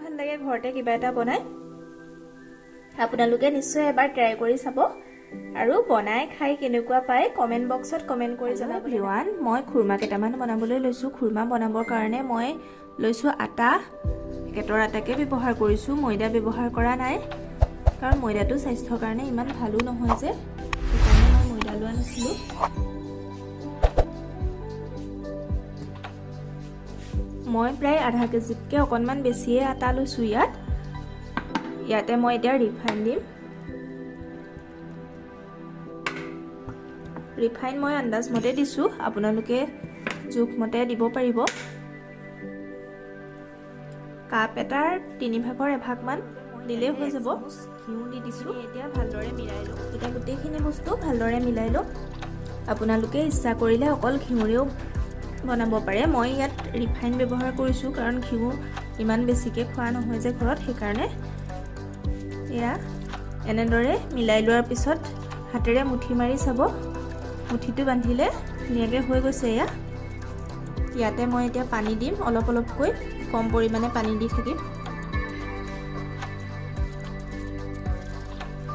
ভাল লাগে ঘৰতে কিবা এটা বনাই আপোনালোকে নিশ্চয় এবাৰ ট্ৰাই কৰি চাব আৰু বনাই খাই কেনেকুৱা পায় কমেন্ট বক্সত কমেন্ট কৰি জনাব এভৰিৱান মই খুৰমা কেইটামান বনাবলৈ লৈছো খুৰমা বনাবৰ কাৰণে মই লৈছো আটা পেকেটৰ আটাকে ব্যৱহাৰ কৰিছো ময়দা ব্যৱহাৰ কৰা নাই কাৰণ ময়দাটো স্বাস্থ্যৰ কাৰণে ইমান ভালো নহয় যে সেইকাৰণে মই ময়দা লোৱা নাছিলো মই প্ৰায় আধা কেজিতকে অকনমান বেছিয়ে আটা লৈছো ইয়াতে মই এতিয়া ৰিফাইন দিম ৰিফাইন মই আন্দাজ মতে দিছো আপোনালোকে জোখ মতে দিব পাৰিব কাপ এটাৰ 3/4 এভাগ মান দিলে হৈ যাব ঘিউ দি দিছো এতিয়া ভালদৰে মিলাই লওঁ এটা গোটেইখিনি বস্তু ভালদৰে মিলাই লওঁ আপোনালোকে ইচ্ছা কৰিলে অকল ঘিউৰেও বনাব পাৰে মই ইয়াত ৰিফাইন ব্যৱহাৰ কৰিছো কাৰণ ঘিউ ইমান বেছিকে খোৱা নহয় যে ঘৰত সেইকাৰণে এয়া এনেদৰে মিলাই লোৱাৰ পিছত হাতেৰে মুঠি মাৰি চাব মুঠিটো বান্ধিলে ধুনীয়াকৈ হৈ গৈছে ইয়াতে মই এতিয়া পানী দিম অলপ অলপকৈ কম পৰিমাণে পানী দি থাকিম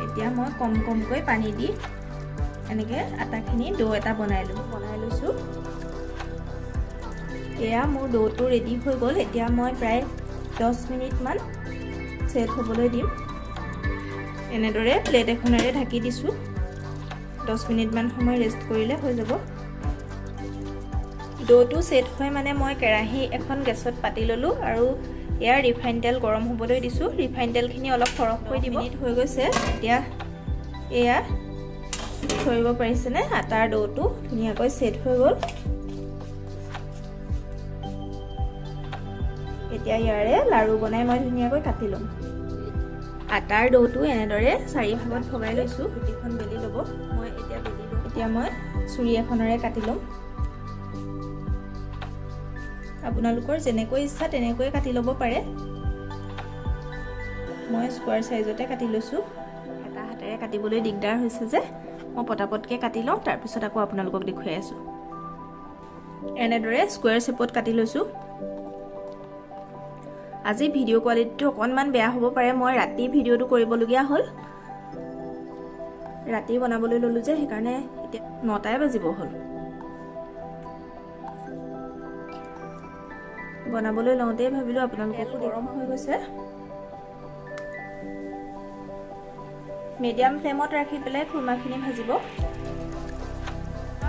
এতিয়া মই কম কমকৈ পানী দি এনেকৈ আটাখিনি ডো এটা বনাই লৈছো এয়া মোৰ ডোটো ৰেডি হৈ গ'ল এতিয়া মই প্ৰায় 10 মিনিট মান সেট হ'বলৈ দিম এনেদৰে প্লেট এখনেৰে ঢাকি দিছো 10 মিনিট মান সময় ৰেষ্ট কৰিলে হৈ যাব ডোটো সেট হয় মানে মই কেৰাহী এখন গেছত পাতি ললো আৰু ইয়াৰ ৰিফাইন তেল গৰম হ'বলৈ দিছো ৰিফাইন তেলখিনি অলপ সৰহকৈ দিব মিনিট হৈ গৈছে এতিয়া এয়া ধৰিব পাৰিছেনে আটাৰ ডোটো ধুনীয়াকৈ সেট হৈ গ'ল এতিয়া ইয়াৰে লাৰু বনাই মই ধুনীয়াকৈ কাটি লম আটাৰ ডোটো এনেদৰে 4 ভাগত ভগাই লৈছো গুটিখন বেলি ল'ব মই এতিয়া মই ছুৰী এখনেৰে কাটি লম আপোনালোকৰ যেনেকৈ ইচ্ছা তেনেকৈ কাটি ল'ব পাৰে মই স্কোয়াৰ সাইজতে কাটি লৈছো এটা হাতেৰে কাটিবলৈ দিগদাৰ হৈছে যে মই পটাপটকে কাটি লওঁ তাৰ পিছত আকৌ আপোনালোকক দেখুৱাই আছো এনেদৰে স্কোয়াৰ শেপত কাটি লৈছো আজি ভিডিও কোৱালিটিটো অকনমান বেয়া হ'ব পাৰে মই ৰাতি ভিডিওটো কৰিবলগীয়া হ'ল ৰাতি বনাবলৈ ললো যে সেইকাৰণে এতিয়া 9টাই বাজিব হ'ল বনাবলৈ লওঁতে ভাবিলো আপোনালোককো গৰম হৈ গৈছে মিডিয়াম ফ্লেমত ৰাখি পেলাই খুৰমাখিনি ভাজিব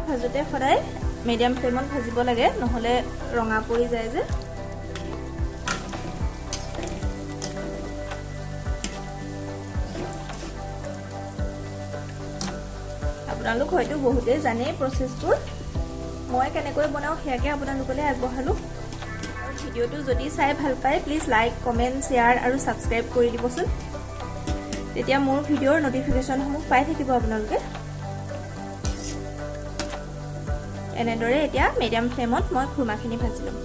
ভাজোতে সদায় মিডিয়াম ফ্লেমত ভাজিব লাগে নহলে ৰঙা পৰি যায় যে আপোনালোক হয়তো বহুতে জানে প্ৰসেসটো মই কেনেকৈ বনাও হেয়াকে আপোনালোকলৈ আগবঢ়ালো ভিডিওটো যদি চাই ভাল পায় প্লিজ লাইক কমেন্ট শেয়াৰ আৰু সাবস্ক্ৰাইব কৰি দিবচোন তেতিয়া মোৰ ভিডিওৰ নটিফিকেশনসমূহ পাই থাকিব আপোনালোকে এনেদৰে এতিয়া মিডিয়াম ফ্লেমত মই খুৰমাখিনি ভাজি লম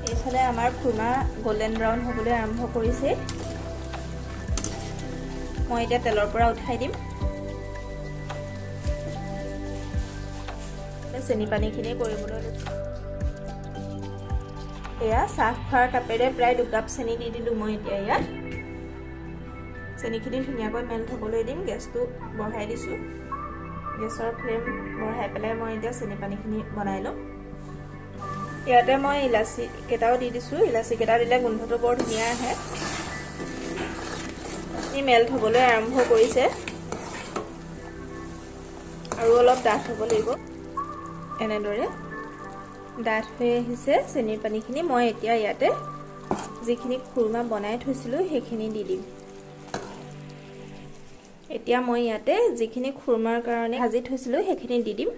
এইফালে আমাৰ খুৰমা গোল্ডেন ব্ৰাউন হ'বলৈ আৰম্ভ কৰিছে মই এতিয়া তেলৰ পৰা উঠাই দিম চেনি পানীখিনি কৰিবলৈ লৈছো এয়া চাহ খোৱাৰ কাপেৰে প্ৰায় 2 কাপ চেনি দি দিলো মই এতিয়া ইয়াত চেনিখিনি ধুনীয়াকৈ মেল্ট হ'বলৈ দিম গেছটো বঢ়াই দিছো গেছৰ ফ্লেম বঢ়াই পেলাই মই এতিয়া চেনি পানীখিনি বনাই লম ইয়াতে মই ইলাচি কেটাও দি দিছো ইলাচি কেটা দিলে গোন্ধটো বৰ ধুনীয়া আহে ই মেল্ট হ'বলৈ আৰম্ভ কৰিছে আৰু অলপ ডাঠ হ'ব লাগিব এনেদৰে ডাঠ হৈ আহিছে চেনিৰ পানীখিনি মই এতিয়া ইয়াতে যিখিনি খুৰমা বনাই থৈছিলো সেইখিনি দি দিম এতিয়া মই ইয়াতে যিখিনি খুৰমাৰ কাৰণে ভাজি থৈছিলো সেইখিনি দি দিম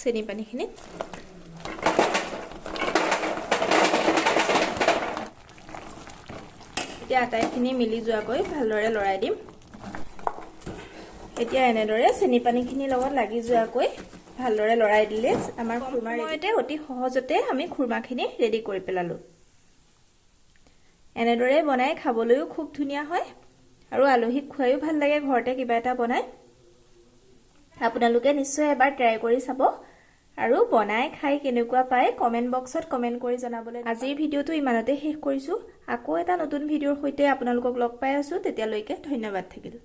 চেনি পানীখিনি এতিয়া আটাইখিনি মিলি যোৱাকৈ ভালদৰে লৰাই দিম এতিয়া এনেদৰে চেনি পানীখিনিৰ লগত লাগি যোৱাকৈ ভালদৰে লৰাই দিলে আমাৰ খুৰমা ৰেডি অতি সহজতে আমি খুৰমাখিনি ৰেডি কৰি পেলালো এনেদৰে বনাই খাবলৈও খুব ধুনীয়া হয় আৰু আলহীক খুৱাইও ভাল লাগে ঘৰতে কিবা এটা বনাই আপোনালোকে নিশ্চয় এবাৰ ট্ৰাই কৰি চাব আৰু বনাই খাই কেনেকুৱা পায় কমেন্ট বক্সত কমেন্ট কৰি জনাবলৈ। আজিৰ ভিডিঅ'টো ইমানতে শেষ কৰিছো। আকৌ এটা নতুন ভিডিঅ'ৰ সৈতে আপোনালোকক লগ পাই আছো। তেতিয়ালৈকে ধন্যবাদ থাকিল।